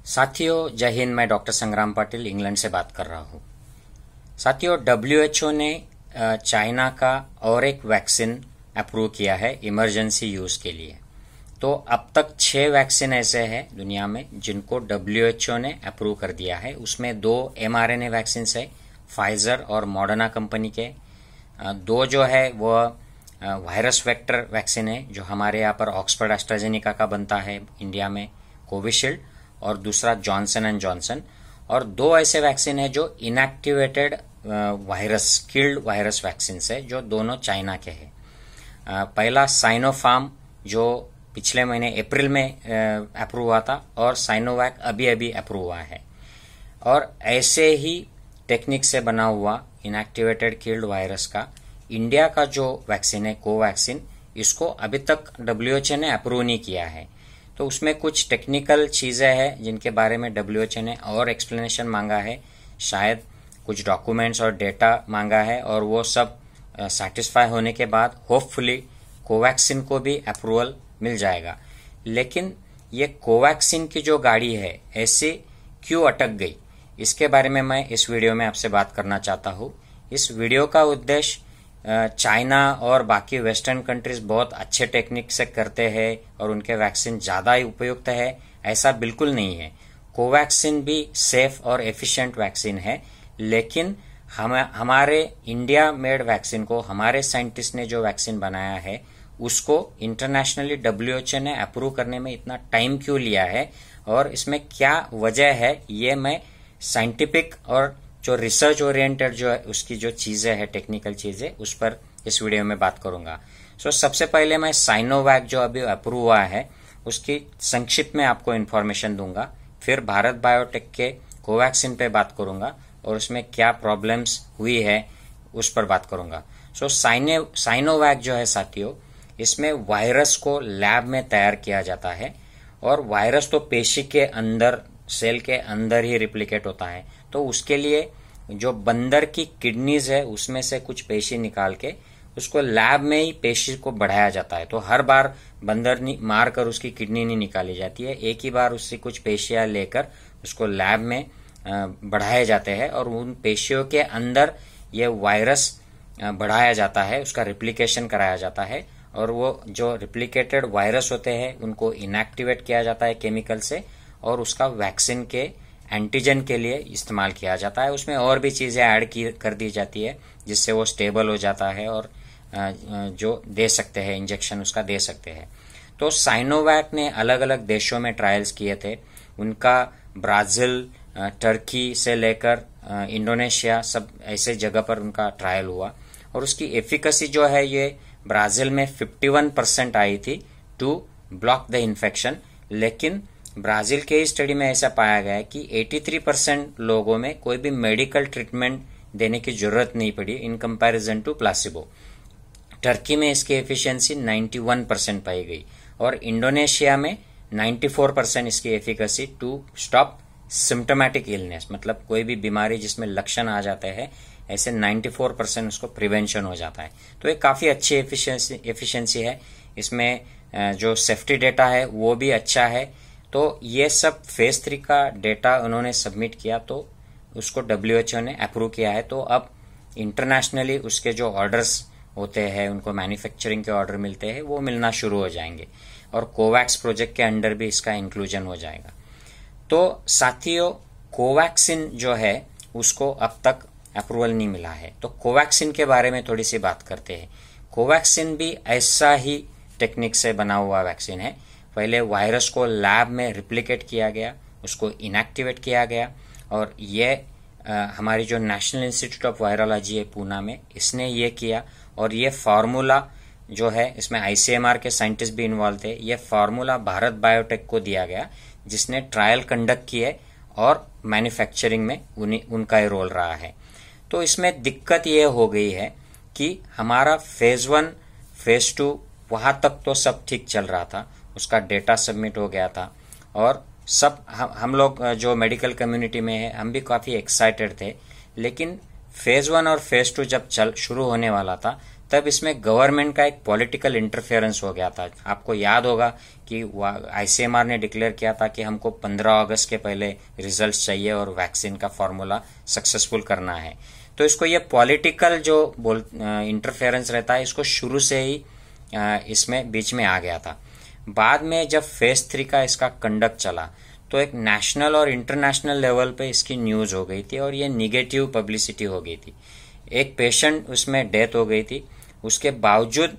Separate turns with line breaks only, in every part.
साथियों, जय हिंद। मैं डॉक्टर संग्राम पाटिल इंग्लैंड से बात कर रहा हूँ। साथियों, डब्ल्यूएचओ ने चाइना का और एक वैक्सीन अप्रूव किया है इमरजेंसी यूज के लिए। तो अब तक 6 वैक्सीन ऐसे हैं दुनिया में जिनको डब्ल्यूएचओ ने अप्रूव कर दिया है। उसमें 2 mRNA वैक्सीन है, फाइजर और मॉडर्ना कंपनी के। 2 जो है वो वायरस वेक्टर वैक्सीन है, जो हमारे यहाँ पर ऑक्सफर्ड एस्ट्राजेनिका का बनता है इंडिया में, कोविशील्ड, और दूसरा जॉनसन एंड जॉनसन। और 2 ऐसे वैक्सीन है जो inactivated virus killed virus vaccine है, जो दोनों चाइना के हैं। पहला साइनोफार्म जो पिछले महीने अप्रैल में अप्रूव हुआ था, और साइनोवैक अभी अभी अप्रूव हुआ है। और ऐसे ही टेक्निक से बना हुआ इनएक्टिवेटेड किल्ड वायरस का इंडिया का जो वैक्सीन है कोवैक्सीन, इसको अभी तक डब्ल्यूएचओ ने अप्रूव नहीं किया है। तो उसमें कुछ टेक्निकल चीजें हैं जिनके बारे में डब्ल्यूएचओ ने और एक्सप्लेनेशन मांगा है, शायद कुछ डॉक्यूमेंट्स और डेटा मांगा है, और वो सब सेटिस्फाई होने के बाद होपफुली कोवैक्सीन को भी अप्रूवल मिल जाएगा। लेकिन ये कोवैक्सीन की जो गाड़ी है ऐसे क्यों अटक गई, इसके बारे में मैं इस वीडियो में आपसे बात करना चाहता हूँ। इस वीडियो का उद्देश्य चाइना और बाकी वेस्टर्न कंट्रीज बहुत अच्छे टेक्निक से करते हैं और उनके वैक्सीन ज्यादा ही उपयुक्त है, ऐसा बिल्कुल नहीं है। कोवैक्सीन भी सेफ और एफिशिएंट वैक्सीन है, लेकिन हमारे इंडिया मेड वैक्सीन को हमारे साइंटिस्ट ने जो वैक्सीन बनाया है उसको इंटरनेशनली डब्ल्यूएचओ ने अप्रूव करने में इतना टाइम क्यों लिया है, और इसमें क्या वजह है, ये मैं साइंटिफिक और जो रिसर्च ओरिएंटेड जो है उसकी जो चीजें है, टेक्निकल चीजें, उस पर इस वीडियो में बात करूंगा। सबसे पहले मैं साइनोवैक जो अभी अप्रूव हुआ है उसकी संक्षिप्त में आपको इन्फॉर्मेशन दूंगा। फिर भारत बायोटेक के कोवैक्सीन पे बात करूंगा और उसमें क्या प्रॉब्लम्स हुई है उस पर बात करूंगा। साइनोवैक जो है साथियों, इसमें वायरस को लैब में तैयार किया जाता है, और वायरस तो पेशी के अंदर, सेल के अंदर ही रिप्लिकेट होता है। तो उसके लिए जो बंदर की किडनीज है उसमें से कुछ पेशी निकाल के उसको लैब में ही पेशी को बढ़ाया जाता है। तो हर बार बंदर मार कर उसकी किडनी नहीं निकाली जाती है, एक ही बार उससे कुछ पेशियां लेकर उसको लैब में बढ़ाए जाते हैं, और उन पेशियों के अंदर ये वायरस बढ़ाया जाता है, उसका रिप्लिकेशन कराया जाता है, और वो जो रिप्लिकेटेड वायरस होते हैं उनको इनएक्टिवेट किया जाता है केमिकल से, और उसका वैक्सीन के एंटीजन के लिए इस्तेमाल किया जाता है। उसमें और भी चीजें ऐड कर दी जाती है जिससे वो स्टेबल हो जाता है और जो दे सकते हैं इंजेक्शन उसका दे सकते हैं। तो साइनोवैक ने अलग अलग देशों में ट्रायल्स किए थे। उनका ब्राजील, टर्की से लेकर इंडोनेशिया, सब ऐसे जगह पर उनका ट्रायल हुआ, और उसकी एफिकेसी जो है ये ब्राजील में 51% आई थी टू ब्लॉक द इन्फेक्शन। लेकिन ब्राजील के ही स्टडी में ऐसा पाया गया है कि 83% लोगों में कोई भी मेडिकल ट्रीटमेंट देने की जरूरत नहीं पड़ी in comparison to placebo. Turkey में इसकी एफिशिएंसी 91% पाई गई, और इंडोनेशिया में 94% इसकी efficacy to stop symptomatic illness, मतलब कोई भी बीमारी जिसमें लक्षण आ जाते हैं, ऐसे 94% उसको प्रिवेंशन हो जाता है। तो ये काफी अच्छी एफिशिएंसी है। इसमें जो सेफ्टी डेटा है वो भी अच्छा है। तो ये सब फेज 3 का डेटा उन्होंने सबमिट किया, तो उसको डब्ल्यूएचओ ने अप्रूव किया है। तो अब इंटरनेशनली उसके जो ऑर्डर्स होते हैं, उनको मैन्युफैक्चरिंग के ऑर्डर मिलते हैं, वो मिलना शुरू हो जाएंगे, और कोवैक्स प्रोजेक्ट के अंडर भी इसका इंक्लूजन हो जाएगा। तो साथियों, कोवैक्सीन जो है उसको अब तक अप्रूवल नहीं मिला है। तो कोवैक्सीन के बारे में थोड़ी सी बात करते हैं। कोवैक्सीन भी ऐसा ही टेक्निक से बना हुआ वैक्सीन है। पहले वायरस को लैब में रिप्लिकेट किया गया, उसको इनएक्टिवेट किया गया, और ये हमारी जो नेशनल इंस्टीट्यूट ऑफ वायरोलॉजी है पूना में, इसने ये किया। और ये फार्मूला जो है, इसमें आईसीएमआर के साइंटिस्ट भी इन्वॉल्व थे। ये फार्मूला भारत बायोटेक को दिया गया, जिसने ट्रायल कंडक्ट किए, और मैन्युफैक्चरिंग में उनका ही रोल रहा है। तो इसमें दिक्कत ये हो गई है कि हमारा फेज 1, फेज 2 वहां तक तो सब ठीक चल रहा था, उसका डेटा सबमिट हो गया था, और सब हम लोग जो मेडिकल कम्युनिटी में है हम भी काफी एक्साइटेड थे। लेकिन फेज 1 और फेज 2 जब शुरू होने वाला था, तब इसमें गवर्नमेंट का एक पॉलिटिकल इंटरफेरेंस हो गया था। आपको याद होगा कि आईसीएमआर ने डिक्लेयर किया था कि हमको 15 अगस्त के पहले रिजल्ट्स चाहिए और वैक्सीन का फॉर्मूला सक्सेसफुल करना है। तो इसको ये पॉलिटिकल जो इंटरफेरेंस रहता है, इसको शुरू से ही इसमें बीच में आ गया था। बाद में जब फेज 3 का इसका कंडक्ट चला तो एक नेशनल और इंटरनेशनल लेवल पे इसकी न्यूज हो गई थी और ये निगेटिव पब्लिसिटी हो गई थी। एक पेशेंट उसमें डेथ हो गई थी, उसके बावजूद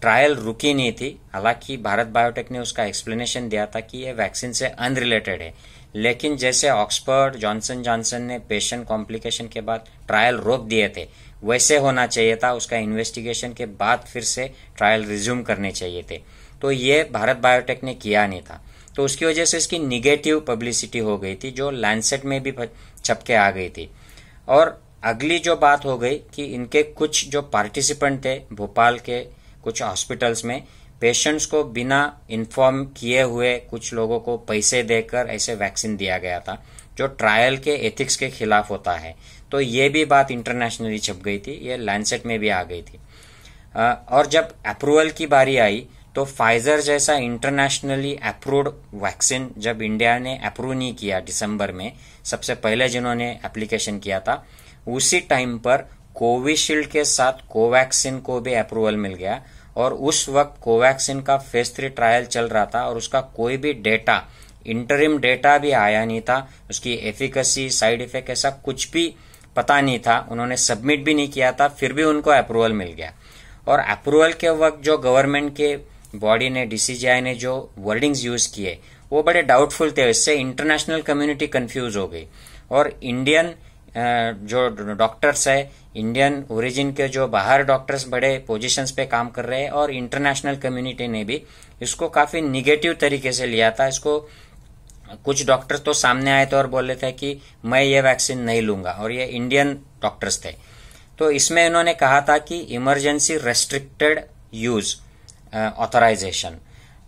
ट्रायल रुकी नहीं थी। हालांकि भारत बायोटेक ने उसका एक्सप्लेनेशन दिया था कि ये वैक्सीन से अनरिलेटेड है, लेकिन जैसे ऑक्सफोर्ड जॉनसन ने पेशेंट कॉम्प्लिकेशन के बाद ट्रायल रोक दिए थे, वैसे होना चाहिए था। उसका इन्वेस्टिगेशन के बाद फिर से ट्रायल रिज्यूम करने चाहिए थे। तो ये भारत बायोटेक ने किया नहीं था, तो उसकी वजह से इसकी निगेटिव पब्लिसिटी हो गई थी, जो लैंसेट में भी छप के आ गई थी। और अगली जो बात हो गई कि इनके कुछ जो पार्टिसिपेंट थे भोपाल के कुछ हॉस्पिटल्स में, पेशेंट्स को बिना इन्फॉर्म किए हुए कुछ लोगों को पैसे देकर ऐसे वैक्सीन दिया गया था, जो ट्रायल के एथिक्स के खिलाफ होता है। तो ये भी बात इंटरनेशनली छप गई थी, ये लैंसेट में भी आ गई थी। और जब अप्रूवल की बारी आई तो फाइजर जैसा इंटरनेशनली अप्रूव्ड वैक्सीन जब इंडिया ने अप्रूव नहीं किया दिसंबर में, सबसे पहले जिन्होंने एप्लीकेशन किया था, उसी टाइम पर कोविशील्ड के साथ कोवैक्सीन को भी अप्रूवल मिल गया। और उस वक्त कोवैक्सीन का फेज 3 ट्रायल चल रहा था और उसका कोई भी डेटा, इंटरिम डेटा भी आया नहीं था। उसकी एफिकेसी, साइड इफेक्ट, ऐसा कुछ भी पता नहीं था। उन्होंने सबमिट भी नहीं किया था, फिर भी उनको अप्रूवल मिल गया। और अप्रूवल के वक्त जो गवर्नमेंट के बॉडी ने, डीसीजीआई ने जो वर्डिंग्स यूज किए वो बड़े डाउटफुल थे। इससे इंटरनेशनल कम्युनिटी कंफ्यूज हो गई और इंडियन जो डॉक्टर्स है, इंडियन ओरिजिन के जो बाहर डॉक्टर्स बड़े पोजीशंस पे काम कर रहे हैं, और इंटरनेशनल कम्युनिटी ने भी इसको काफी निगेटिव तरीके से लिया था। इसको कुछ डॉक्टर्स तो सामने आए थे और बोल रहे थे कि मैं ये वैक्सीन नहीं लूंगा, और ये इंडियन डॉक्टर्स थे। तो इसमें इन्होंने कहा था कि इमरजेंसी रेस्ट्रिक्टेड यूज ऑथराइजेशन।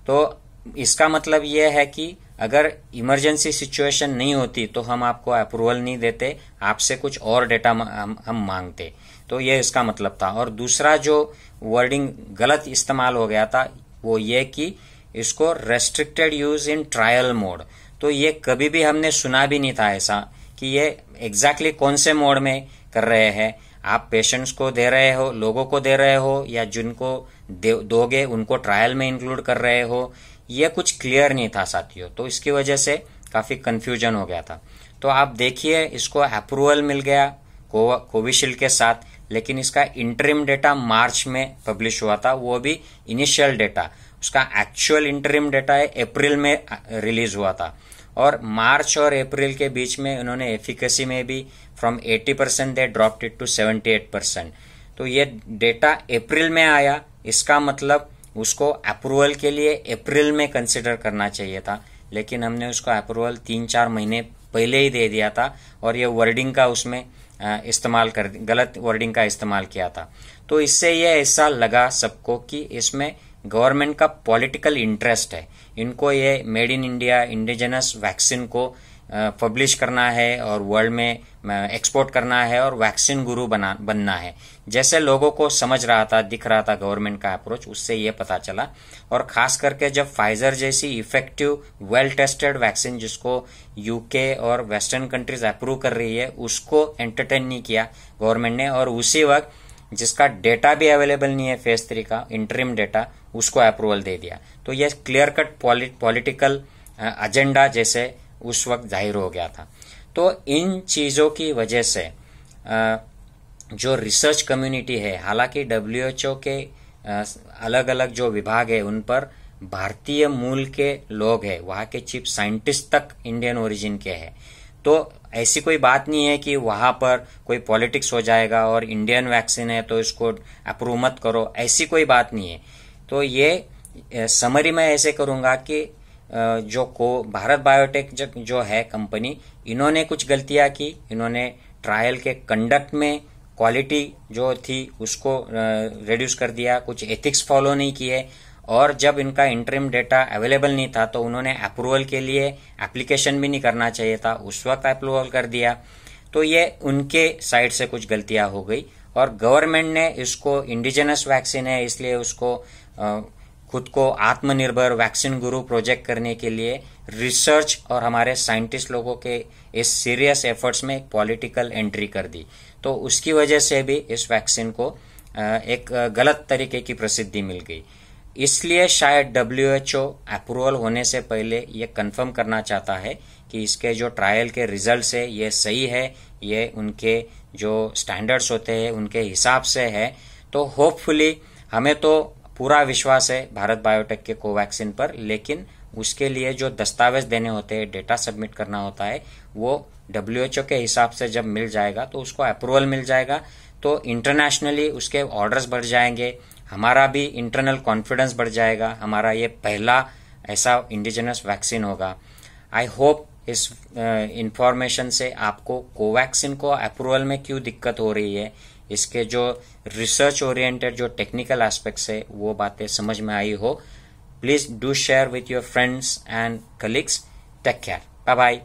तो इसका मतलब यह है कि अगर इमरजेंसी सिचुएशन नहीं होती तो हम आपको अप्रूवल नहीं देते, आपसे कुछ और डेटा हम मांगते। तो ये इसका मतलब था। और दूसरा जो वर्डिंग गलत इस्तेमाल हो गया था वो ये कि इसको restricted use in trial mode. तो ये कभी भी हमने सुना भी नहीं था ऐसा कि ये एग्जैक्टली कौन से मोड में कर रहे हैं। आप पेशेंट्स को दे रहे हो, लोगों को दे रहे हो, या जिनको दोगे उनको ट्रायल में इंक्लूड कर रहे हो, ये कुछ क्लियर नहीं था साथियों। तो इसकी वजह से काफी कंफ्यूजन हो गया था। तो आप देखिए, इसको अप्रूवल मिल गया कोविशील्ड के साथ, लेकिन इसका इंटरिम डेटा मार्च में पब्लिश हुआ था, वो भी इनिशियल डेटा। उसका एक्चुअल इंटरिम डेटा अप्रैल में रिलीज हुआ था। और मार्च और अप्रैल के बीच में उन्होंने एफिकेसी में भी from 80% they dropped it to 78%। तो ये डेटा अप्रैल में आया, इसका मतलब उसको अप्रूवल के लिए अप्रैल में कंसिडर करना चाहिए था, लेकिन हमने उसको अप्रूवल 3-4 महीने पहले ही दे दिया था और ये वर्डिंग का उसमें गलत वर्डिंग का इस्तेमाल किया था। तो इससे ये ऐसा लगा सबको कि इसमें गवर्नमेंट का पॉलिटिकल इंटरेस्ट है। इनको ये made in India indigenous vaccine को पब्लिश करना है और वर्ल्ड में एक्सपोर्ट करना है और वैक्सीन गुरु बनना है। जैसे लोगों को समझ रहा था, दिख रहा था गवर्नमेंट का अप्रोच, उससे ये पता चला। और खास करके जब फाइजर जैसी इफेक्टिव वेल टेस्टेड वैक्सीन जिसको यूके और वेस्टर्न कंट्रीज अप्रूव कर रही है, उसको एंटरटेन नहीं किया गवर्नमेंट ने, और उसी वक्त जिसका डेटा भी अवेलेबल नहीं है फेज 3 का इंटरिम डेटा, उसको अप्रूवल दे दिया। तो ये क्लियर कट पॉलिटिकल एजेंडा जैसे उस वक्त जाहिर हो गया था। तो इन चीजों की वजह से जो रिसर्च कम्युनिटी है, हालांकि डब्ल्यूएचओ के अलग अलग जो विभाग है उन पर भारतीय मूल के लोग हैं, वहां के चीफ साइंटिस्ट तक इंडियन ओरिजिन के हैं। तो ऐसी कोई बात नहीं है कि वहां पर कोई पॉलिटिक्स हो जाएगा और इंडियन वैक्सीन है तो इसको अप्रूव मत करो, ऐसी कोई बात नहीं है। तो ये समरी मैं ऐसे करूंगा कि जो भारत बायोटेक जो है कंपनी, इन्होंने कुछ गलतियां की। इन्होंने ट्रायल के कंडक्ट में क्वालिटी जो थी उसको रिड्यूस कर दिया, कुछ एथिक्स फॉलो नहीं किए, और जब इनका इंटरिम डेटा अवेलेबल नहीं था तो उन्होंने अप्रूवल के लिए एप्लीकेशन भी नहीं करना चाहिए था, उस वक्त अप्रूवल कर दिया। तो ये उनके साइड से कुछ गलतियां हो गई और गवर्नमेंट ने इसको इंडिजिनस वैक्सीन है इसलिए उसको खुद को आत्मनिर्भर वैक्सीन गुरु प्रोजेक्ट करने के लिए रिसर्च और हमारे साइंटिस्ट लोगों के इस सीरियस एफर्ट्स में एक पॉलिटिकल एंट्री कर दी। तो उसकी वजह से भी इस वैक्सीन को एक गलत तरीके की प्रसिद्धि मिल गई। इसलिए शायद WHO अप्रूवल होने से पहले ये कंफर्म करना चाहता है कि इसके जो ट्रायल के रिजल्ट्स है ये सही है, ये उनके जो स्टैंडर्ड्स होते हैं उनके हिसाब से है। तो होपफुली हमें तो पूरा विश्वास है भारत बायोटेक के कोवैक्सीन पर, लेकिन उसके लिए जो दस्तावेज देने होते हैं, डेटा सबमिट करना होता है, वो WHO के हिसाब से जब मिल जाएगा तो उसको अप्रूवल मिल जाएगा। तो इंटरनेशनली उसके ऑर्डर्स बढ़ जाएंगे, हमारा भी इंटरनल कॉन्फिडेंस बढ़ जाएगा, हमारा ये पहला ऐसा इंडिजिनस वैक्सीन होगा। आई होप इस इंफॉर्मेशन से आपको कोवैक्सीन को अप्रूवल में क्यों दिक्कत हो रही है, इसके जो रिसर्च ओरिएंटेड जो टेक्निकल एस्पेक्ट्स है वो बातें समझ में आई हो। Please do share with your friends and colleagues. Take care, bye bye.